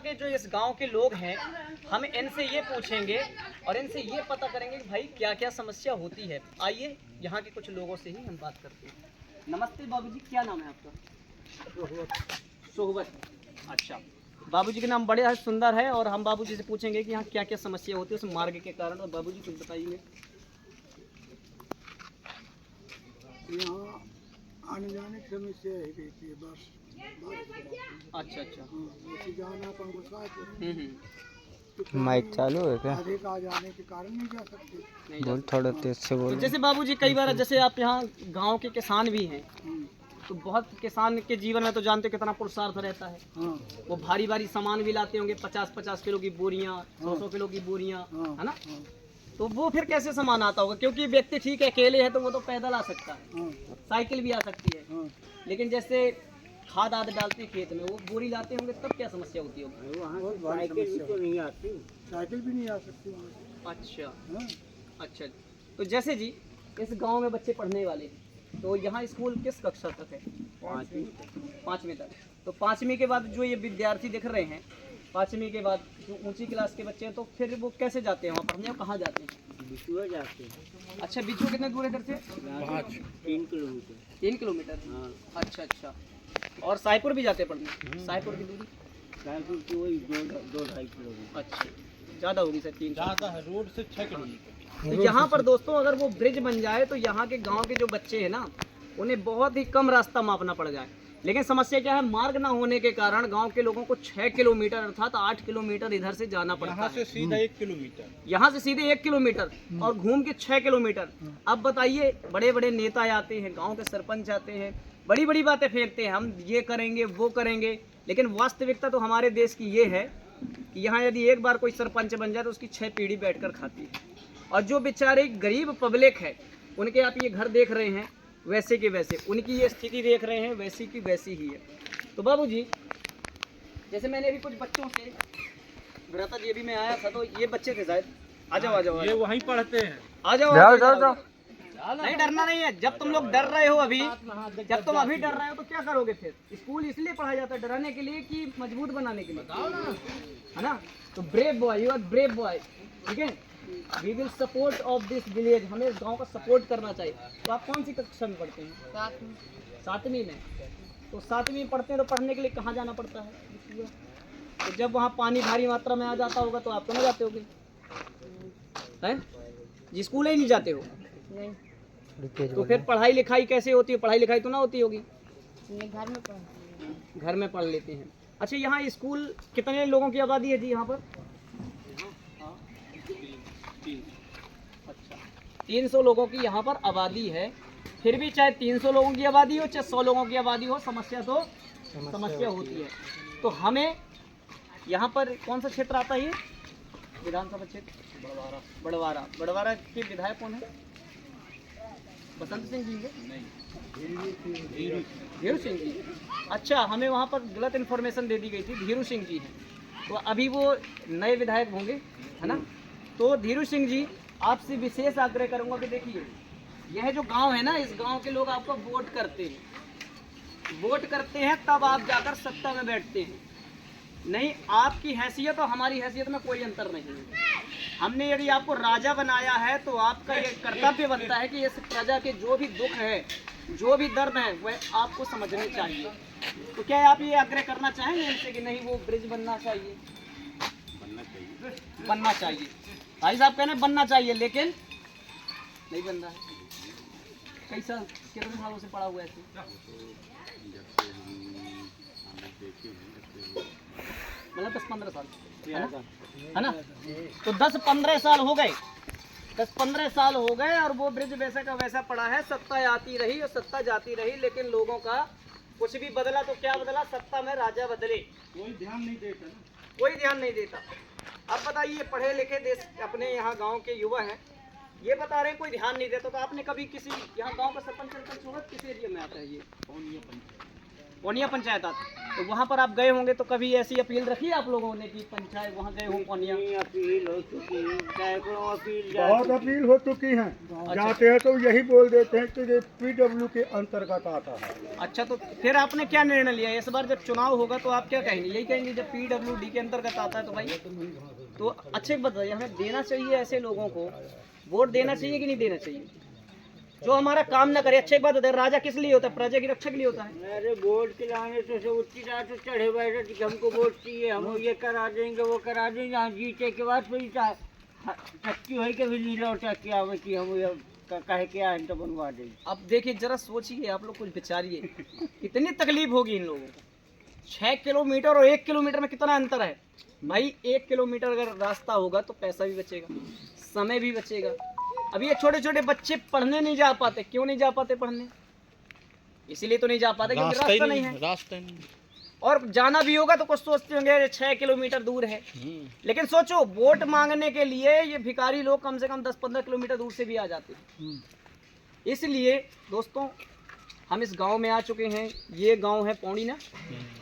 के जो इस गांव के लोग हैं, हम इनसे ये पूछेंगे और इनसे ये पता करेंगे कि भाई क्या क्या समस्या होती है। आइए यहाँ के कुछ लोगों से ही हम बात करते हैं। नमस्ते बाबूजी, क्या नाम है आपका? सोहबत। अच्छा, बाबूजी के नाम बड़े सुंदर है और हम बाबूजी से पूछेंगे कि यहाँ क्या क्या समस्या होती है उस मार्ग के कारण। और बाबूजी कुछ बताइए। यहाँ आने जाने की समस्या ही रहती है बस। अच्छा अच्छा। जैसे जाना अपन को माइक चालू है क्या? अधिक आ जाने के कारण नहीं जा सकते। नहीं बोल थोड़ा तेज से तो बोलो। जैसे बाबूजी कई बार, जैसे आप यहाँ गांव के किसान भी हैं, तो बहुत किसान के जीवन में तो जानते हो कितना पुरुषार्थ रहता है। वो भारी भारी सामान भी लाते होंगे, 50-50 किलो की बोरियां, 100-100 किलो की बोरियां, है ना? तो वो फिर कैसे सामान आता होगा? क्योंकि व्यक्ति ठीक है, अकेले है तो वो तो पैदल आ सकता है, साइकिल भी आ सकती है, लेकिन जैसे खाद आदि डालते हैं खेत में, वो बोरी लाते होंगे, तब क्या समस्या होती होगी? साइकिल भी तो नहीं आती, साइकिल भी नहीं आ सकती वहाँ से। अच्छा अच्छा। तो जैसे जी इस गांव में बच्चे पढ़ने वाले हैं, तो यहाँ स्कूल किस कक्षा तक है? 5वीं तक। तो 5वीं के बाद जो ये विद्यार्थी दिख रहे हैं, 5वीं के बाद जो ऊंची क्लास के बच्चे हैं, तो फिर वो कैसे जाते हैं वहाँ पढ़ने, और कहाँ जाते हैं? बिछुआ जाते हैं। अच्छा, बिच्छू कितने दूर है इधर से? 3 किलोमीटर। 3 किलोमीटर। अच्छा अच्छा। और साईपुर भी जाते हैं पढ़ने? साईपुर की दूरी? साइकिल की वही 2-2.5 किलोमीटर। अच्छा, ज़्यादा होगी सर, 3 ज़्यादा है, रोड से 6 किलोमीटर। तो यहाँ पर दोस्तों अगर वो ब्रिज बन जाए तो यहाँ के गांव के जो बच्चे हैं ना, उन्हें बहुत ही कम रास्ता मापना पड़ जाए। लेकिन समस्या क्या है, मार्ग ना होने के कारण गांव के लोगों को 6 किलोमीटर अर्थात 8 किलोमीटर इधर से जाना पड़ता है। यहाँ से सीधा 1 किलोमीटर। यहाँ से सीधे 1 किलोमीटर और घूम के 6 किलोमीटर। अब बताइए, बड़े बड़े नेता आते हैं, गाँव के सरपंच आते हैं, बड़ी बड़ी बातें फेंकते हैं, हम ये करेंगे वो करेंगे, लेकिन वास्तविकता तो हमारे देश की ये है कि यहाँ यदि एक बार कोई सरपंच बन जाए तो उसकी 6 पीढ़ी बैठकर खाती है। और जो बेचारे गरीब पब्लिक है, उनके आप ये घर देख रहे हैं वैसे के वैसे, उनकी ये स्थिति देख रहे हैं वैसी की वैसी ही है। तो बाबूजी, जैसे मैंने अभी कुछ बच्चों से भ्राता जी, अभी मैं आया था तो ये बच्चे थे शायद। आ जाओ आ जाओ, ये वहीं पढ़ते हैं। आ जाओ जाओ। नहीं डरना नहीं है। जब तुम लोग डर रहे हो अभी, जब तुम अभी डर रहे हो तो क्या करोगे फिर? स्कूल इसलिए पढ़ाया जाता है, डराने के लिए कि मजबूत बनाने के लिए, है ना? तो brave boy, you are brave boy, ठीक है? We will support of this village, हमें इस गांव का सपोर्ट करना चाहिए। तो आप कौन सी कक्षा में पढ़ते हैं? 7वीं में। तो 7वीं में पढ़ते हैं तो पढ़ने के लिए कहाँ जाना पड़ता है? तो जब वहाँ पानी भारी मात्रा में आ जाता होगा तो आप तो नहीं जाते होगे, हैं जी? स्कूल ही नहीं जाते हो? नहीं। तो फिर पढ़ाई लिखाई कैसे होती है? पढ़ाई लिखाई तो ना होती होगी, घर में पढ़ लेते हैं। अच्छा, यहाँ स्कूल कितने लोगों की आबादी है जी यहाँ पर? अच्छा, 300 लोगों की यहाँ पर आबादी है। फिर भी चाहे 300 लोगों की आबादी हो चाहे 100 लोगों की आबादी हो, समस्या तो समस्या होती है। तो हमें यहाँ पर कौन सा क्षेत्र आता है? ये विधानसभा क्षेत्र बड़वारा के विधायक कौन है? बसंत सिंह जी है? नहीं, धीरू सिंह जी। अच्छा, हमें वहाँ पर गलत इन्फॉर्मेशन दे दी गई थी, धीरू सिंह जी हैं। तो अभी वो नए विधायक होंगे, है ना? तो धीरू सिंह जी, आपसे विशेष आग्रह करूंगा कि देखिए, यह जो गांव है ना, इस गांव के लोग आपको वोट करते हैं, तब आप जाकर सत्ता में बैठते हैं। नहीं, आपकी हैसियत और हमारी हैसियत में कोई अंतर नहीं है। हमने यदि आपको राजा बनाया है तो आपका ये कर्तव्य बनता है कि इस प्रजा के जो भी दुख है, जो भी दर्द है, वह आपको समझने चाहिए। तो क्या आप ये आग्रह करना चाहेंगे इनसे कि नहीं, वो ब्रिज बनना चाहिए? बनना चाहिए। भाई साहब कह रहे हैं बनना चाहिए, लेकिन नहीं बन रहा है। कैसा, कितने सालों से पड़ा हुआ है? मतलब 10-15 साल, है ना? तो 10-15 साल हो गए, 10-15 साल हो गए और वो ब्रिज वैसा का वैसा पड़ा है। सत्ता आती रही और सत्ता जाती रही, लेकिन लोगों का कुछ भी बदला तो क्या बदला? सत्ता में राजा बदले, कोई ध्यान नहीं देता ना। कोई ध्यान नहीं देता। अब बताइए, पढ़े लिखे देश अपने यहाँ गांव के युवा हैं, ये बता रहे हैं कोई ध्यान नहीं देता। तो आपने कभी किसी यहाँ गांव का सरपंच होगा, किस एरिया में आता है ये? पौनिया पंचायत आता है। तो वहाँ पर आप गए होंगे तो कभी ऐसी अपील रखी है आप लोगों ने कि पंचायत वहाँ गए हो पौनिया? अपील हो चुकी है, सैकड़ों अपील बहुत अपील हो चुकी हैं। जाते हैं तो यही बोल देते हैं कि ये PW के अंतर्गत आता है। अच्छा, तो फिर आपने क्या निर्णय लिया इस बार जब चुनाव होगा? तो आप क्या कहेंगे? यही कहेंगे जब PWD के अंतर्गत आता है तो भाई तो अच्छे बताइए, हमें देना चाहिए ऐसे लोगों को, वोट देना चाहिए कि नहीं देना चाहिए जो हमारा काम ना करे? अच्छी बात है, राजा किस लिए होता है? प्रजा की रक्षा के लिए होता है। अरे वोट के लाने से उच्ची रात चढ़े बैठे कि हमको वोट चाहिए, हम ये करा देंगे वो करा देंगे, यहाँ जीते के बाद फिर चक्की हो के भी लीला चक्की आवे कि हम ये कहे के आए तो बनवा देंगे। अब देखिए जरा सोचिए, आप लोग कुछ विचारिए, कितनी तकलीफ होगी इन लोगों को। 6 किलोमीटर और 1 किलोमीटर में कितना अंतर है भाई? 1 किलोमीटर अगर रास्ता होगा तो पैसा भी बचेगा, समय भी बचेगा। अभी ये छोटे छोटे बच्चे पढ़ने नहीं जा पाते, क्यों नहीं जा पाते पढ़ने? इसीलिए तो नहीं जा पाते क्योंकि रास्ता नहीं है। रास्ता नहीं। और जाना भी होगा तो कुछ सोचते होंगे 6 किलोमीटर दूर है, लेकिन सोचो वोट मांगने के लिए ये भिखारी लोग कम से कम 10-15 किलोमीटर दूर से भी आ जाते हैं। इसलिए दोस्तों हम इस गांव में आ चुके हैं। ये गांव है पौड़ी ना,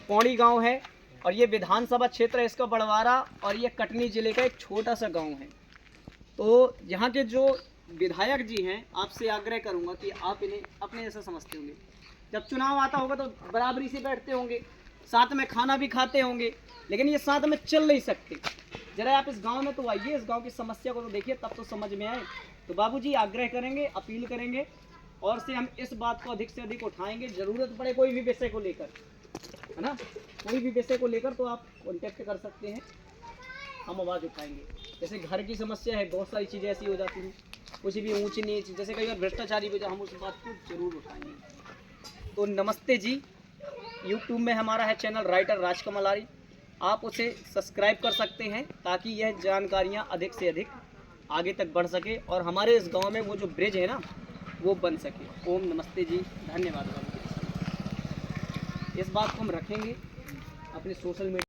पौड़ी गांव है और ये विधानसभा क्षेत्र है इसका बड़वारा, और ये कटनी जिले का एक छोटा सा गांव है। तो यहाँ के जो विधायक जी हैं, आपसे आग्रह करूँगा कि आप इन्हें अपने जैसा समझते होंगे। जब चुनाव आता होगा तो बराबरी से बैठते होंगे, साथ में खाना भी खाते होंगे, लेकिन ये साथ में चल नहीं सकते। जरा आप इस गांव में तो आइए, इस गांव की समस्या को तो देखिए, तब तो समझ में आए। तो बाबूजी आग्रह करेंगे, अपील करेंगे और से हम इस बात को अधिक से अधिक उठाएंगे। ज़रूरत पड़े कोई भी विषय को लेकर, है ना, कोई भी विषय को लेकर तो आप कॉन्टेक्ट कर सकते हैं, हम आवाज़ उठाएंगे। जैसे घर की समस्या है, बहुत सारी चीज़ें ऐसी हो जाती हैं, कुछ भी ऊंची नीच, जैसे कई बार भ्रष्टाचारी भी, हम उस बात को जरूर उठाएंगे। तो नमस्ते जी, यूट्यूब में हमारा है चैनल राइटर राजकमल आर्य, आप उसे सब्सक्राइब कर सकते हैं ताकि यह जानकारियाँ अधिक से अधिक आगे तक बढ़ सके और हमारे इस गांव में वो जो ब्रिज है ना वो बन सके। ओम नमस्ते जी, धन्यवाद। इस बात को हम रखेंगे अपने सोशल मीडिया